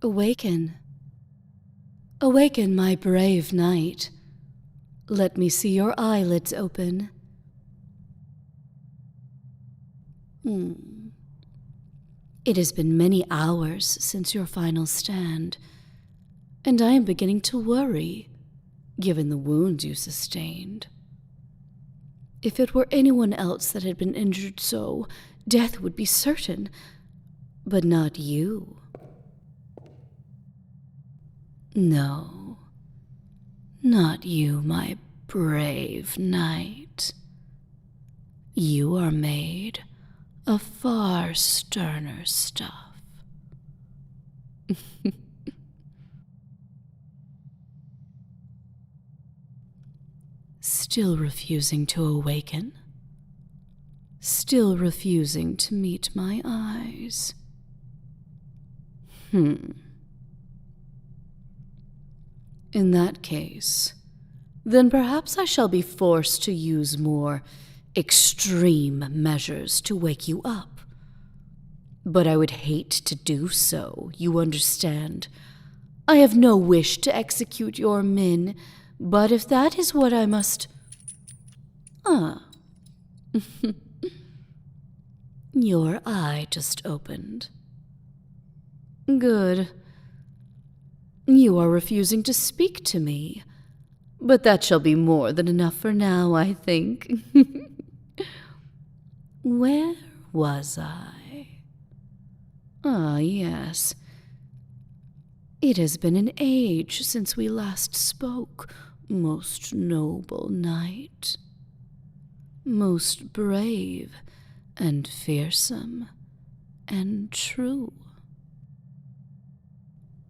Awaken. Awaken, my brave knight. Let me see your eyelids open. It has been many hours since your final stand, and I am beginning to worry, given the wounds you sustained. If it were anyone else that had been injured so, death would be certain, but not you. No, not you, my brave knight. You are made of far sterner stuff. Still refusing to awaken? Still refusing to meet my eyes? In that case, then perhaps I shall be forced to use more extreme measures to wake you up. But I would hate to do so, you understand. I have no wish to execute your men, but if that is what I must... Your eye just opened. Good. You are refusing to speak to me, but that shall be more than enough for now, I think. Where was I? Yes. It has been an age since we last spoke, most noble knight. Most brave and fearsome and true.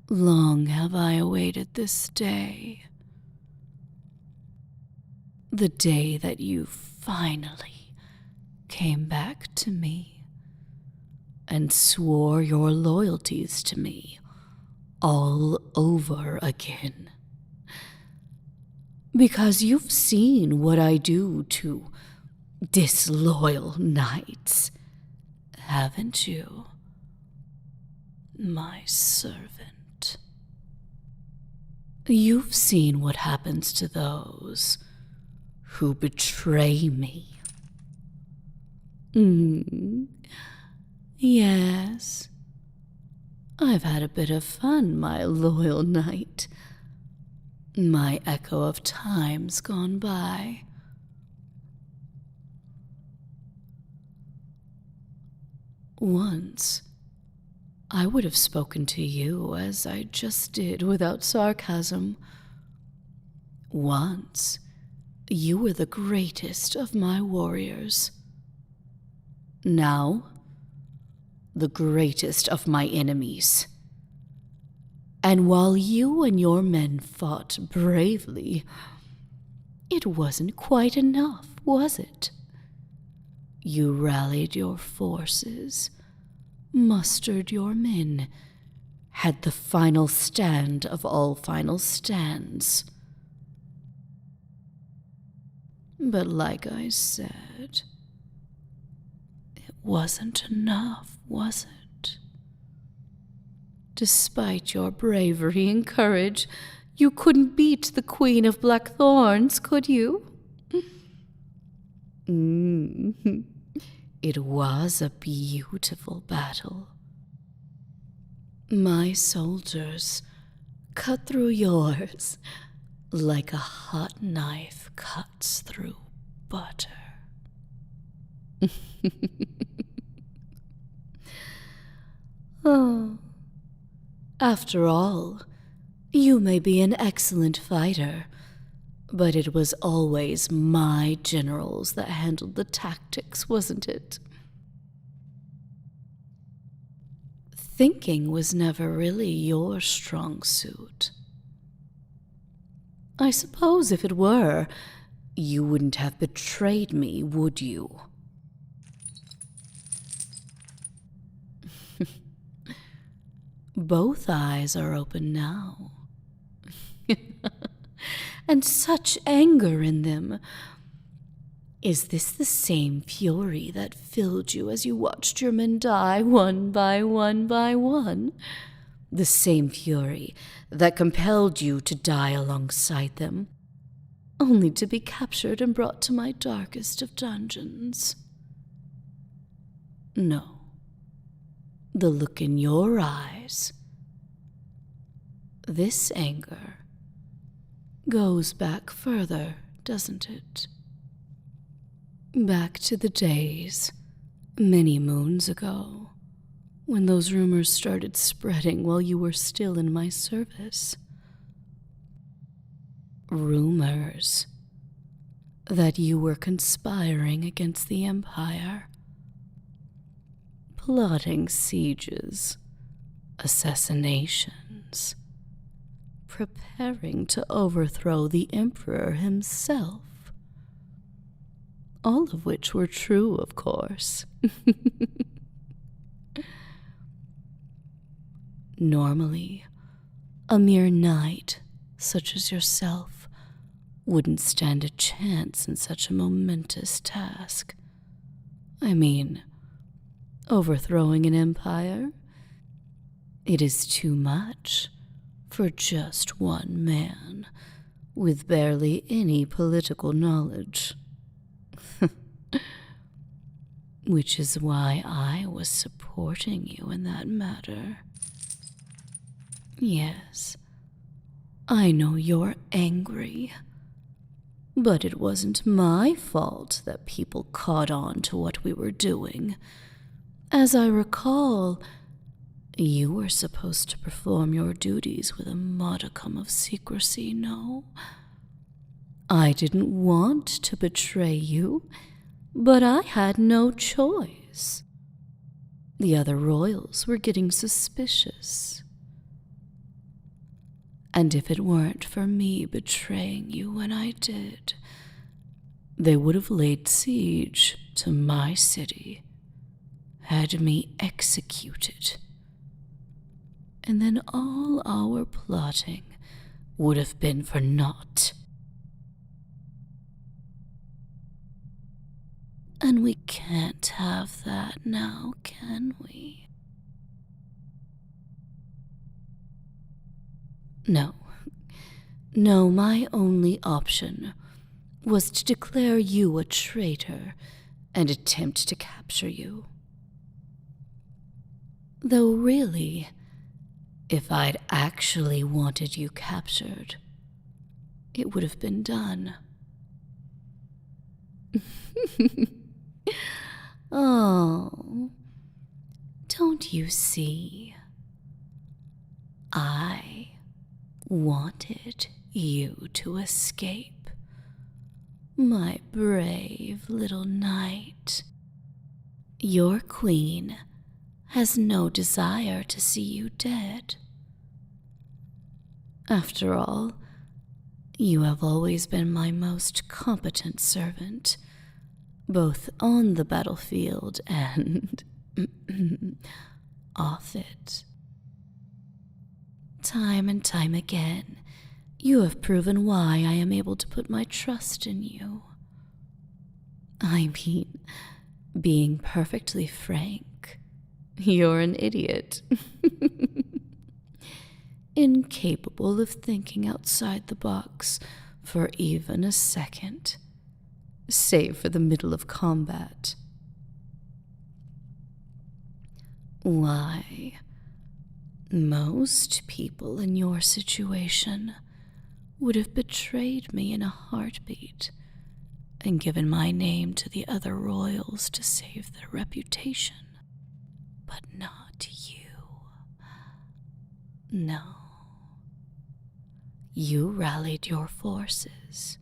Long have I awaited this day. The day that you finally came back to me and swore your loyalties to me all over again. Because you've seen what I do to disloyal knights, haven't you, my servant? You've seen what happens to those who betray me. Yes, I've had a bit of fun, my loyal knight. My echo of times gone by. Once, I would have spoken to you as I just did without sarcasm. Once, you were the greatest of my warriors. Now, the greatest of my enemies. And while you and your men fought bravely, it wasn't quite enough, was it? You rallied your forces, mustered your men, had the final stand of all final stands. But like I said, it wasn't enough, was it? Despite your bravery and courage, you couldn't beat the Queen of Blackthorns, could you? It was a beautiful battle. My soldiers cut through yours like a hot knife cuts through butter. Oh, after all, you may be an excellent fighter, but it was always my generals that handled the tactics, wasn't it? Thinking was never really your strong suit. I suppose if it were, you wouldn't have betrayed me, would you? Both eyes are open now. And such anger in them. Is this the same fury that filled you as you watched your men die one by one by one? The same fury that compelled you to die alongside them, only to be captured and brought to my darkest of dungeons. No. The look in your eyes, this anger, goes back further, doesn't it? Back to the days, many moons ago, when those rumors started spreading while you were still in my service. Rumors that you were conspiring against the Empire, plotting sieges, assassinations, preparing to overthrow the Emperor himself. All of which were true, of course. Normally, a mere knight such as yourself wouldn't stand a chance in such a momentous task. I mean, overthrowing an empire? It is too much for just one man with barely any political knowledge. Which is why I was supporting you in that matter. Yes, I know you're angry, but it wasn't my fault that people caught on to what we were doing. As I recall, you were supposed to perform your duties with a modicum of secrecy, no? I didn't want to betray you, but I had no choice. The other royals were getting suspicious. And if it weren't for me betraying you when I did, they would have laid siege to my city, had me executed. And then all our plotting would have been for naught. And we can't have that now, can we? No, my only option was to declare you a traitor and attempt to capture you. Though really, if I'd actually wanted you captured, it would have been done. Oh, don't you see? I wanted you to escape, my brave little knight. Your queen has no desire to see you dead. After all, you have always been my most competent servant, both on the battlefield and off it. Time and time again, you have proven why I am able to put my trust in you. I mean, being perfectly frank, you're an idiot. Incapable of thinking outside the box for even a second, save for the middle of combat. Why, most people in your situation would have betrayed me in a heartbeat and given my name to the other royals to save their reputation. But not you. No. You rallied your forces.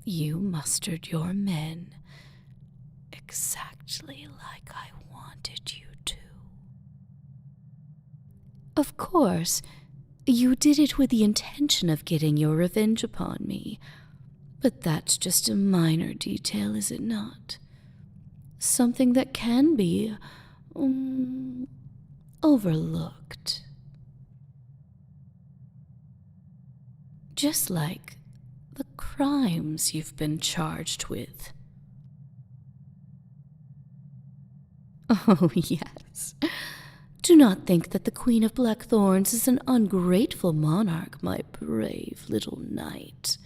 You mustered your men exactly like I wanted you to. Of course, you did it with the intention of getting your revenge upon me, but that's just a minor detail, is it not? Something that can be overlooked. Just like the crimes you've been charged with. Oh, yes. Do not think that the Queen of Blackthorns is an ungrateful monarch, my brave little knight.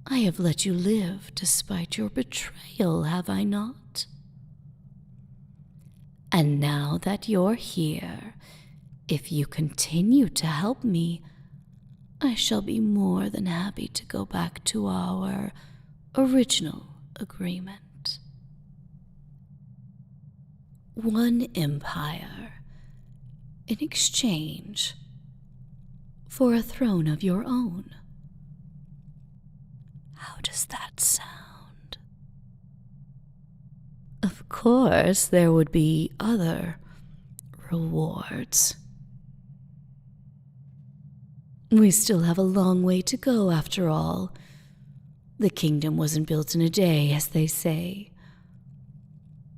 I have let you live despite your betrayal, have I not? And now that you're here, if you continue to help me, I shall be more than happy to go back to our original agreement. One empire in exchange for a throne of your own. How does that sound? Of course, there would be other rewards. We still have a long way to go, after all. The kingdom wasn't built in a day, as they say.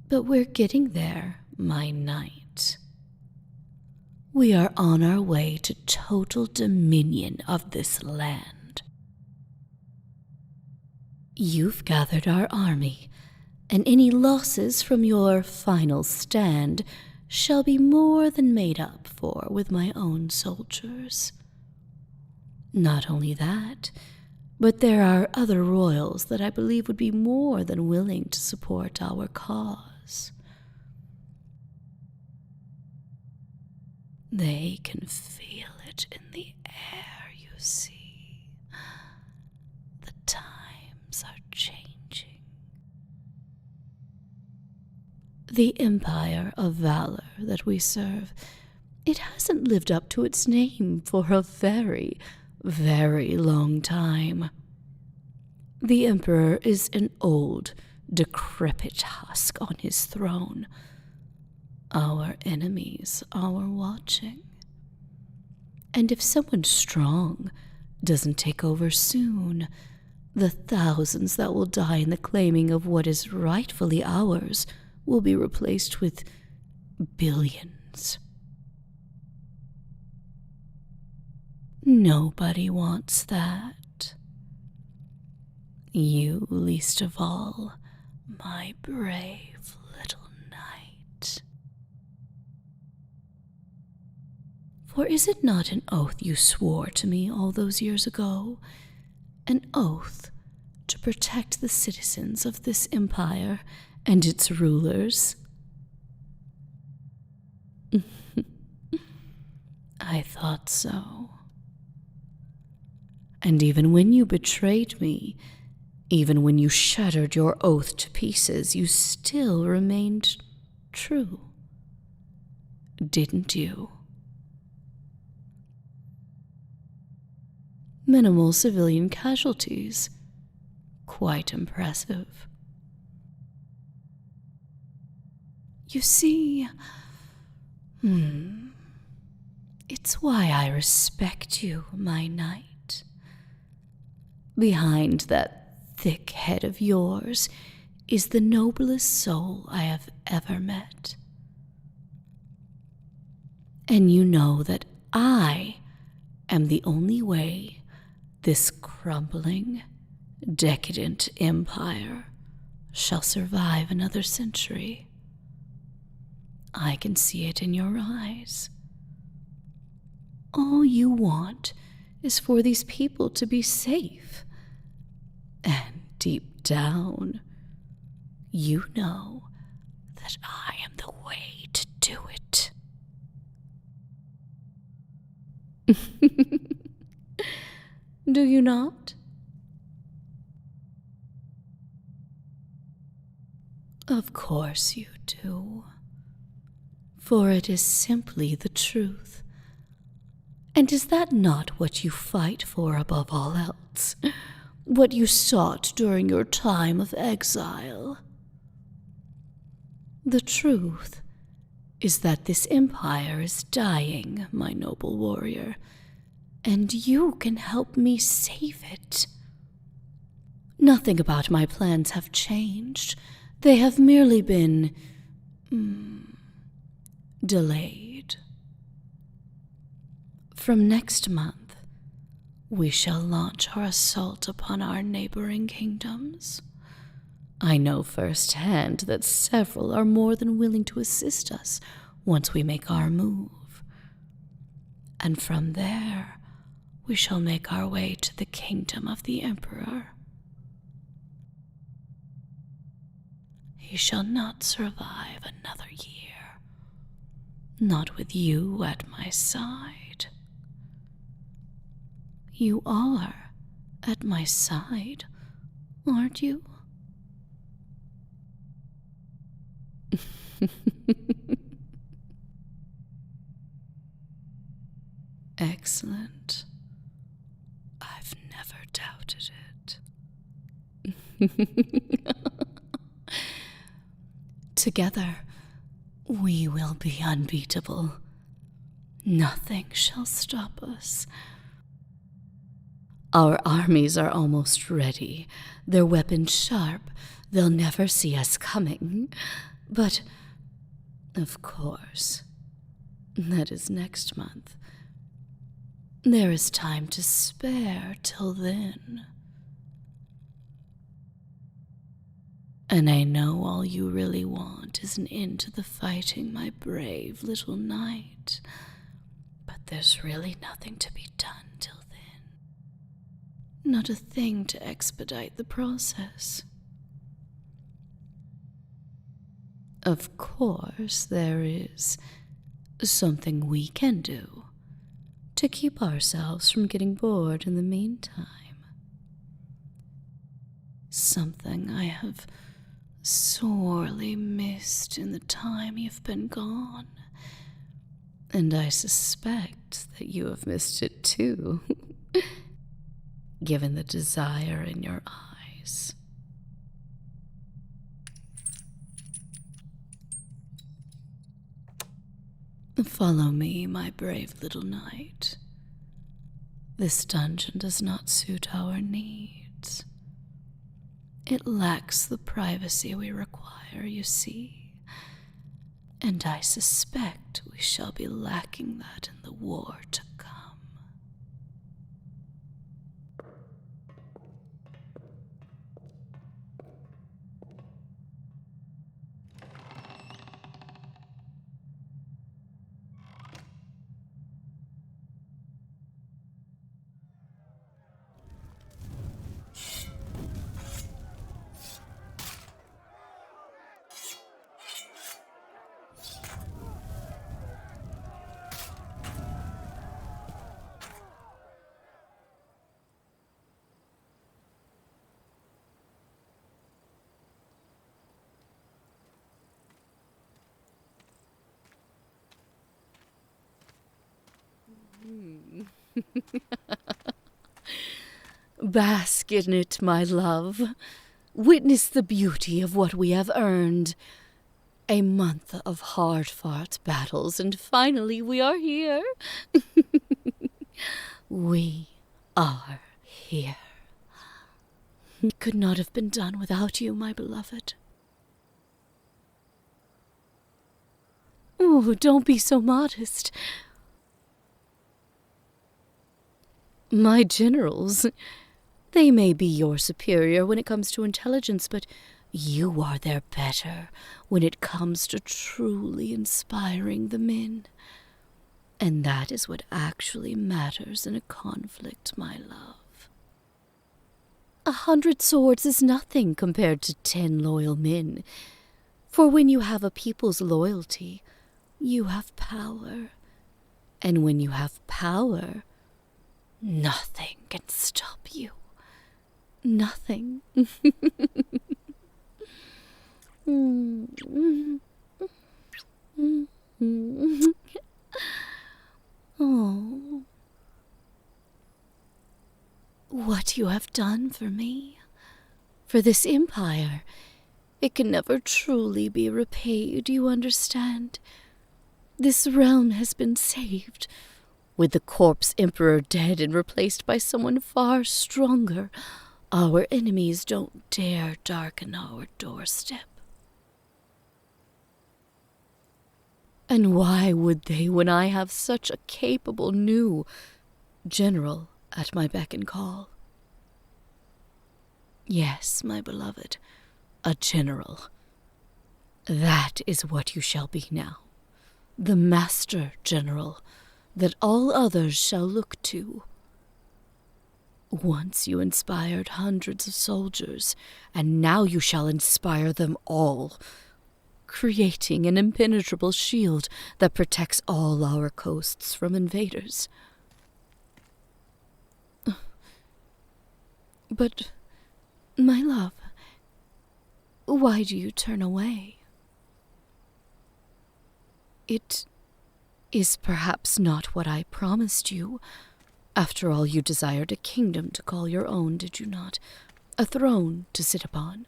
But we're getting there, my knight. We are on our way to total dominion of this land. You've gathered our army, and any losses from your final stand shall be more than made up for with my own soldiers. Not only that, but there are other royals that I believe would be more than willing to support our cause. They can feel it in the air, you see. The times are changing. The Empire of Valor that we serve, it hasn't lived up to its name for a very, very long time. The Emperor is an old, decrepit husk on his throne. Our enemies are watching. And if someone strong doesn't take over soon, the thousands that will die in the claiming of what is rightfully ours will be replaced with billions. Nobody wants that. You least of all, my brave little knight. For is it not an oath you swore to me all those years ago? An oath to protect the citizens of this empire and its rulers? I thought so. And even when you betrayed me, even when you shattered your oath to pieces, you still remained true. Didn't you? Minimal civilian casualties. Quite impressive. You see, it's why I respect you, my knight. Behind that thick head of yours is the noblest soul I have ever met. And you know that I am the only way this crumbling, decadent empire shall survive another century. I can see it in your eyes. All you want is for these people to be safe. And deep down, you know that I am the way to do it. Do you not? Of course you do. For it is simply the truth. And is that not what you fight for above all else? What you sought during your time of exile? The truth is that this empire is dying, my noble warrior, and you can help me save it. Nothing about my plans have changed. They have merely been delayed. From next month, we shall launch our assault upon our neighboring kingdoms. I know firsthand that several are more than willing to assist us once we make our move. And from there, we shall make our way to the kingdom of the Emperor. He shall not survive another year, not with you at my side. You are at my side, aren't you? Excellent. I've never doubted it. Together, we will be unbeatable. Nothing shall stop us. Our armies are almost ready, their weapons sharp. They'll never see us coming. But, of course, that is next month. There is time to spare till then. And I know all you really want is an end to the fighting, my brave little knight. But there's really nothing to be done till then. Not a thing to expedite the process. Of course, there is something we can do to keep ourselves from getting bored in the meantime. Something I have sorely missed in the time you've been gone. And I suspect that you have missed it too, given the desire in your eyes. Follow me, my brave little knight. This dungeon does not suit our needs. It lacks the privacy we require, you see. And I suspect we shall be lacking that in the war to come. Bask in it, my love. Witness the beauty of what we have earned. A month of hard-fought battles, and finally we are here. We are here. It could not have been done without you, my beloved. Oh, don't be so modest. My generals, they may be your superior when it comes to intelligence, but you are their better when it comes to truly inspiring the men. And that is what actually matters in a conflict, my love. 100 swords is nothing compared to 10 loyal men. For when you have a people's loyalty, you have power. And when you have power, nothing can stop you. Nothing. Oh. What you have done for me, for this empire, it can never truly be repaid, you understand? This realm has been saved, with the corpse emperor dead and replaced by someone far stronger. Our enemies don't dare darken our doorstep. And why would they when I have such a capable new general at my beck and call? Yes, my beloved, a general. That is what you shall be now. The Master General that all others shall look to. Once you inspired hundreds of soldiers, and now you shall inspire them all, creating an impenetrable shield that protects all our coasts from invaders. But, my love, why do you turn away? It is perhaps not what I promised you. After all, you desired a kingdom to call your own, did you not? A throne to sit upon.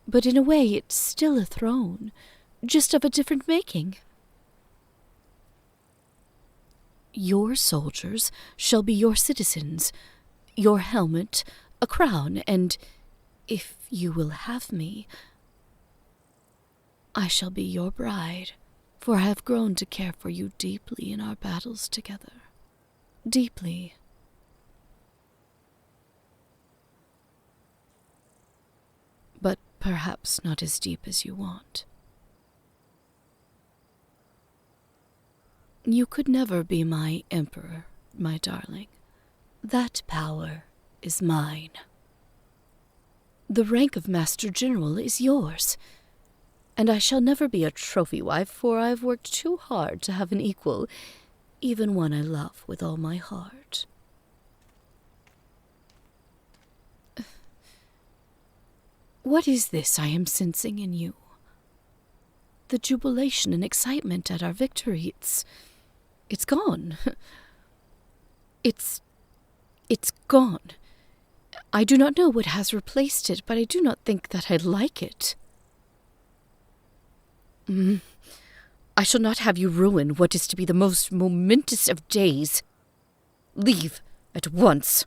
But in a way, it's still a throne, just of a different making. Your soldiers shall be your citizens, your helmet, a crown, and if you will have me, I shall be your bride, for I have grown to care for you deeply in our battles together. Deeply. But perhaps not as deep as you want. You could never be my emperor, my darling. That power is mine. The rank of Master General is yours, and I shall never be a trophy wife, for I've worked too hard to have an equal, even one I love with all my heart. What is this I am sensing in you? The jubilation and excitement at our victory, it's gone. It's gone. I do not know what has replaced it, but I do not think that I like it. I shall not have you ruin what is to be the most momentous of days. Leave at once.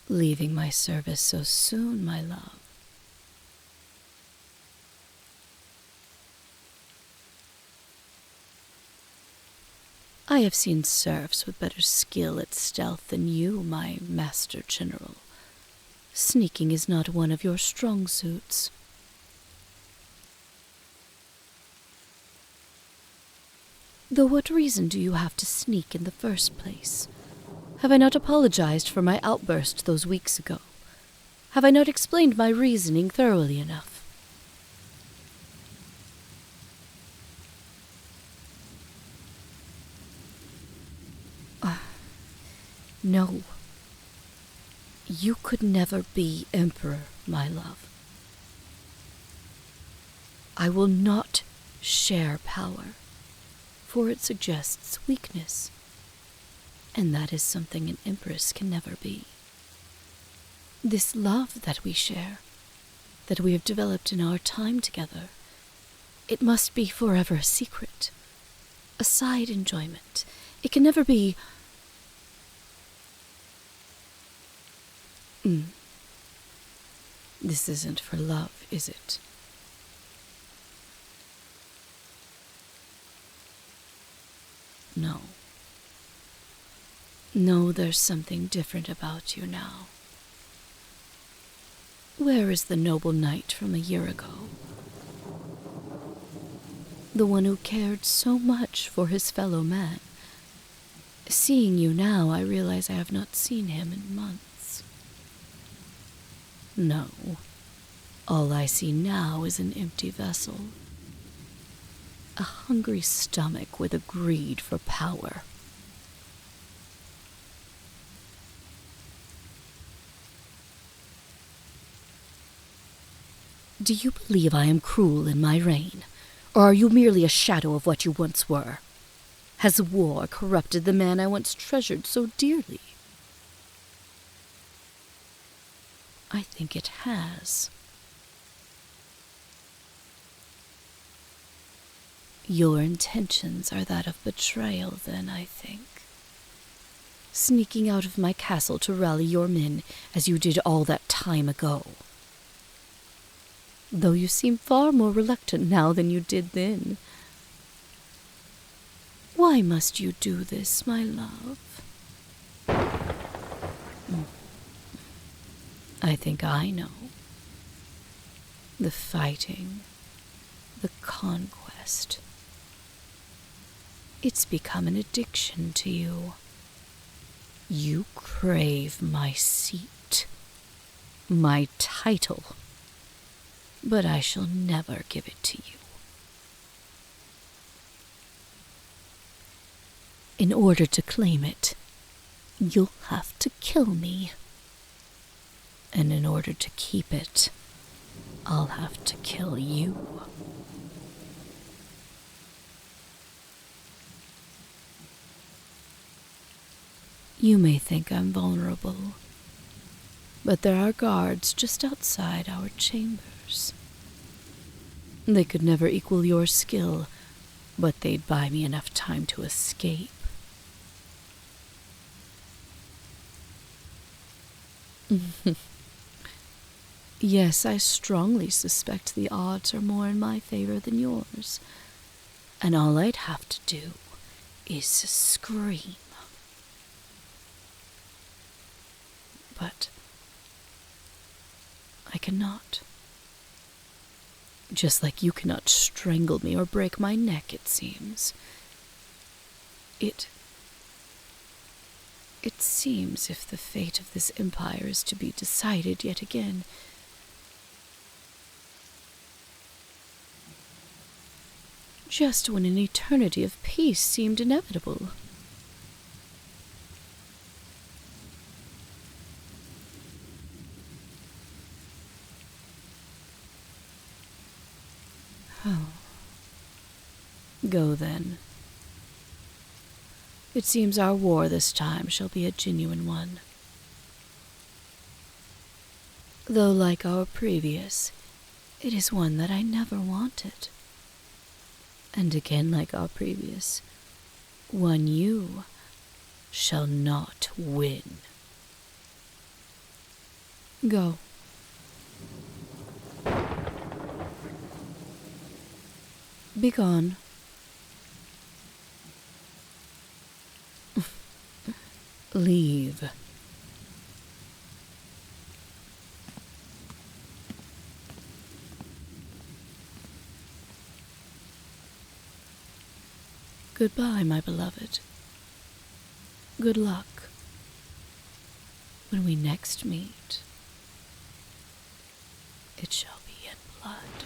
Leaving my service so soon, my love. I have seen serfs with better skill at stealth than you, my Master General. Sneaking is not one of your strong suits. Though what reason do you have to sneak in the first place? Have I not apologized for my outburst those weeks ago? Have I not explained my reasoning thoroughly enough? No. You could never be emperor, my love. I will not share power, for it suggests weakness. And that is something an empress can never be. This love that we share, that we have developed in our time together, it must be forever a secret, a side enjoyment. It can never be... This isn't for love, is it? No. No, there's something different about you now. Where is the noble knight from a year ago? The one who cared so much for his fellow man. Seeing you now, I realize I have not seen him in months. No. All I see now is an empty vessel. A hungry stomach with a greed for power. Do you believe I am cruel in my reign, or are you merely a shadow of what you once were? Has war corrupted the man I once treasured so dearly? I think it has. Your intentions are that of betrayal, then, I think. Sneaking out of my castle to rally your men as you did all that time ago. Though you seem far more reluctant now than you did then. Why must you do this, my love? I think I know. The fighting, the conquest. It's become an addiction to you. You crave my seat, my title, but I shall never give it to you. In order to claim it, you'll have to kill me. And in order to keep it, I'll have to kill you. You may think I'm vulnerable, but there are guards just outside our chambers. They could never equal your skill, but they'd buy me enough time to escape. Yes, I strongly suspect the odds are more in my favor than yours, and all I'd have to do is scream. But I cannot. Just like you cannot strangle me or break my neck, it seems. It seems if the fate of this empire is to be decided yet again. Just when an eternity of peace seemed inevitable. Oh. Go then. It seems our war this time shall be a genuine one. Though like our previous, it is one that I never wanted. And again like our previous, one you shall not win. Go. Be gone. Leave. Goodbye, my beloved. Good luck. When we next meet, it shall be in blood.